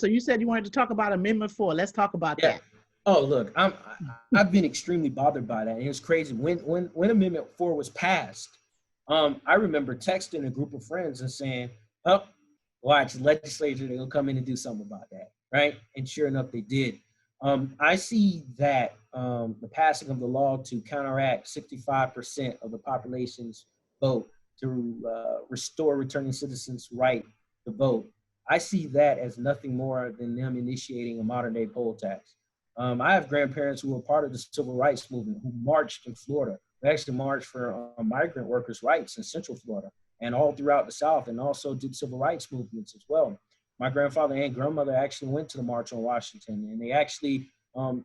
So you said you wanted to talk about Amendment 4. Let's talk about that. Oh, look, I've been extremely bothered by that. And it's crazy. When Amendment 4 was passed, I remember texting a group of friends and saying, oh, watch, the legislature, they'll come in and do something about that, right? And sure enough, they did. I see that the passing of the law to counteract 65% of the population's vote to restore returning citizens' right to vote, I see that as nothing more than them initiating a modern-day poll tax. I have grandparents who were part of the civil rights movement who marched in Florida. They actually marched for migrant workers' rights in Central Florida and all throughout the South, and also did civil rights movements as well. My grandfather and grandmother actually went to the March on Washington, and they actually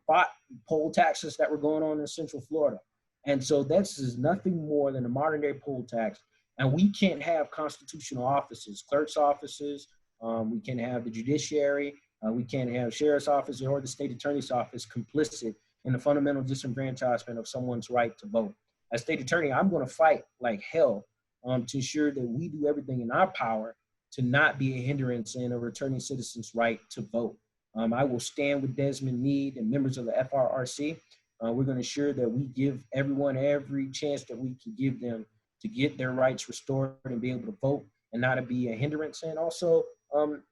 fought poll taxes that were going on in Central Florida. And so this is nothing more than a modern day poll tax. And we can't have constitutional offices, clerk's offices, we can't have the judiciary, we can't have sheriff's office or the state attorney's office complicit in the fundamental disenfranchisement of someone's right to vote. As state attorney, I'm going to fight like hell to ensure that we do everything in our power to not be a hindrance in a returning citizen's right to vote. I will stand with Desmond Meade and members of the FRRC. We're going to ensure that we give everyone every chance that we can give them to get their rights restored and be able to vote and not to be a hindrance. And also,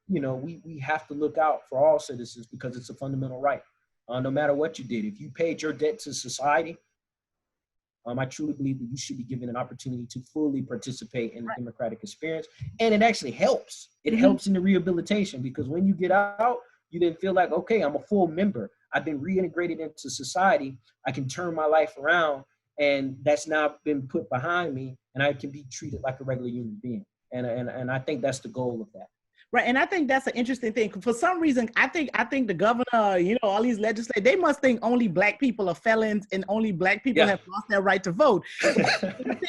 we have to look out for all citizens because it's a fundamental right. No matter what you did, if you paid your debt to society, I truly believe that you should be given an opportunity to fully participate in the democratic experience. And it actually helps. It helps in the rehabilitation because when you get out, you then feel like, okay, I'm a full member. I've been reintegrated into society. I can turn my life around, and that's now been put behind me, and I can be treated like a regular human being. And I think that's the goal of that. Right, and I think that's an interesting thing. For some reason, I think the governor, all these legislators, they must think only Black people are felons and only Black people have lost their right to vote.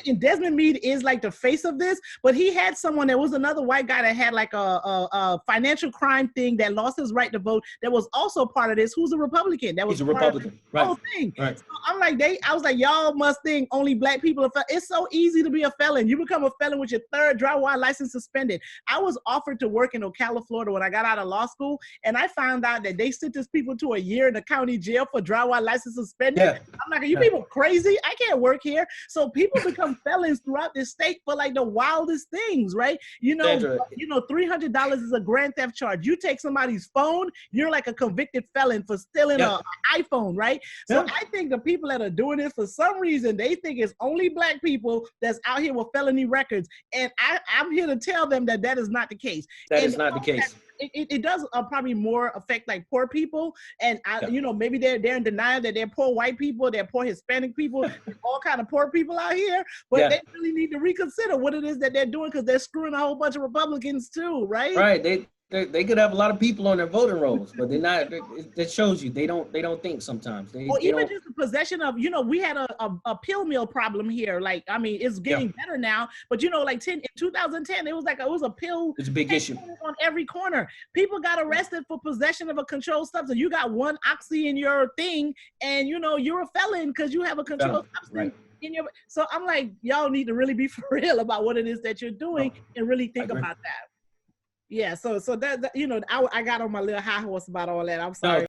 And Desmond Meade is like the face of this, but he had someone, there was another white guy that had like a financial crime thing that lost his right to vote that was also part of this, who's a Republican. He's a Republican, right. Whole thing. Right. So I'm like, I was like, y'all must think only Black people are felons. It's so easy to be a felon. You become a felon with your third driver's license suspended. I was offered to work in Ocala, Florida when I got out of law school, and I found out that they sentence people to a year in the county jail for driver's license suspended. Yeah. I'm like, are you people crazy? I can't work here. So people become felons throughout this state for like the wildest things, right? $300 is a grand theft charge. You take somebody's phone, you're like a convicted felon for stealing an iPhone, right? So I think the people that are doing this, for some reason, they think it's only Black people that's out here with felony records. And I'm here to tell them that that is not the case. That is not the case. It does probably more affect like poor people, and maybe they're in denial that they're poor white people, they're poor Hispanic people, all kind of poor people out here. But they really need to reconsider what it is that they're doing because they're screwing a whole bunch of Republicans too, right? Right. They could have a lot of people on their voting rolls, but they're not. That shows you they don't think sometimes. Even just the possession of, we had a pill mill problem here. Like, I mean, it's getting better now, but in 2010, it was a pill. It's a big issue on every corner. People got arrested for possession of a controlled substance. You got one oxy in your thing, and you're a felon because you have a controlled substance. Right. So I'm like, y'all need to really be for real about what it is that you're doing and really think about that. Yeah, so that I got on my little high horse about all that. I'm sorry.